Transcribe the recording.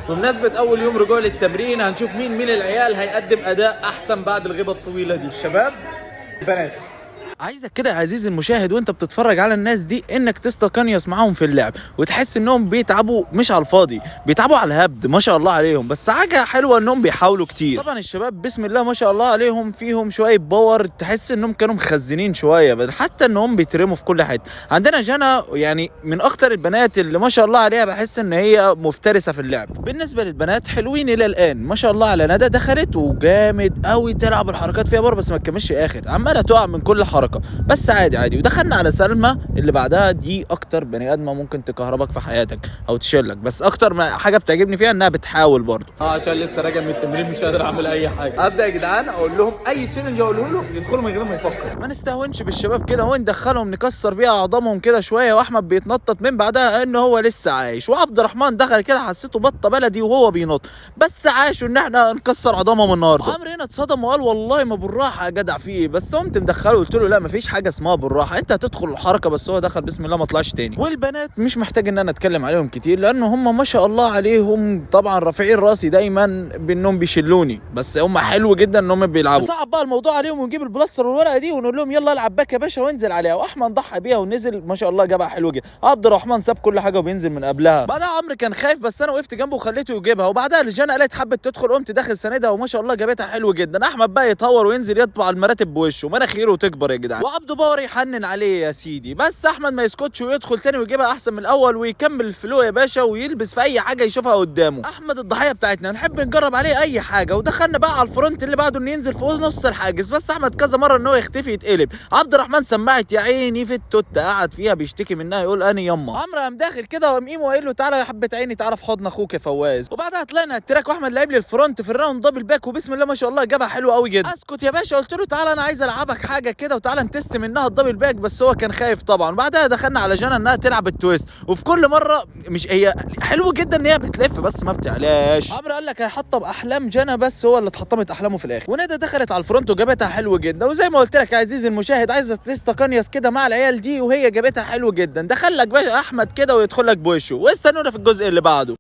بمناسبة أول يوم رجوع للتمرين هنشوف مين العيال هيقدم أداء أحسن بعد الغيبة الطويلة دي، الشباب البنات. عايزك كده يا عزيزي المشاهد وانت بتتفرج على الناس دي انك تستقنيس معاهم في اللعب وتحس انهم بيتعبوا مش على الفاضي، بيتعبوا على الهبد ما شاء الله عليهم، بس حاجه حلوه انهم بيحاولوا كتير. طبعا الشباب بسم الله ما شاء الله عليهم فيهم شويه باور، تحس انهم كانوا مخزنين شويه، حتى انهم بيترموا في كل حته. عندنا جنى يعني من اكتر البنات اللي ما شاء الله عليها، بحس ان هي مفترسه في اللعب. بالنسبه للبنات حلوين الى الان ما شاء الله. على ندى دخلت وجامد قوي تلعب الحركات فيها بره، بس ما تكملش اخر، عماله تقع من كل حركه، بس عادي. ودخلنا على سلمى اللي بعدها، دي اكتر بني ادمه ممكن تكهربك في حياتك او تشيلك، بس اكتر ما حاجه بتعجبني فيها انها بتحاول برضه. عشان لسه راجع من التمرين مش قادر اعمل اي حاجه. ابدا يا جدعان اقول لهم اي تشالنج اقوله لهم يدخلوا من غير ما يفكروا، ما نستهونش بالشباب كده وندخلهم نكسر بيها اعضامهم كده شويه. واحمد بيتنطط من بعدها ان هو لسه عايش، وعبد الرحمن دخل كده حسيته بطه بلدي وهو بينط، بس عاشوا ان احنا نكسر عظامهم النهارده. عمرو هنا اتصدم وقال والله ما بالراحه يا جدع في ايه، بس قمت مدخله قلت له لا مفيش حاجه اسمها بالراحه، انت هتدخل الحركه، بس هو دخل بسم الله ما طلعش تاني. والبنات مش محتاج ان انا اتكلم عليهم كتير لان هم ما شاء الله عليهم طبعا رافعين راسي دايما بانهم بيشلوني، بس هم حلو جدا ان هم بيلعبوا. صعب بقى الموضوع عليهم ونجيب البلاستر والورقه دي ونقول لهم يلا العب باك يا باشا وانزل عليها، واحمد ضحى بيها ونزل ما شاء الله جابها حلو جدا. عبد الرحمن ساب كل حاجه وبينزل من قبلها. بعدها عمرو كان خايف بس انا وقفت جنبه وخليته يجيبها، وبعدها لجانا قالت حبت تدخل قمت داخل ساندها وما شاء الله جابتها حلو جدا. احمد بقى يتهور وينزل يطبع المراتب بوشه مناخيره وتكبر يا جدعان، وعبده باور يحنن عليه يا سيدي، بس احمد ما يسكتش ويدخل تاني ويجيبها احسن من الاول ويكمل الفلو يا باشا ويلبس في اي حاجه يشوفها قدامه. احمد الضحيه بتاعتنا نحب نجرب عليه اي حاجه، ودخلنا بقى على الفرونت اللي بعده انه ينزل في نص الحاجز، بس احمد كذا مره ان هو يختفي يتقلب. عبد الرحمن سمعت يا عيني في التوت قعد فيها بيشتكي منها يقول انا يما. عمرو قام داخل كده وقام قايم وقايل له تعالى يا حبه عيني تعالى في حضن اخوك يا فواز. وبعدها طلعنا التراك واحمد لعب لي الفرونت في الراوند دبل باك وبسم الله ما شاء الله جابها حلوه قوي جدا. اسكت يا باشا قلت له تعالى انا عايز العبك حاجه كده وتعالى نتست منها الدبل باك، بس هو كان خايف طبعا. بعدها دخلنا على جانا انها تلعب التويست، وفي كل مره مش هي حلو جدا ان هي بتلف بس ما بتعلاش. عمرو قال لك هيحطم احلام جانا بس هو اللي اتحطمت احلامه في الاخر. وندى دخلت على الفرونت وجابتها حلو جدا، وزي ما قلت لك يا عزيزي المشاهد عايزه تستقنيس كده مع العيال دي وهي جابتها حلو جدا. دخل لك باشا احمد كده ويدخل لك بوشه، واستنونا في الجزء اللي بعده.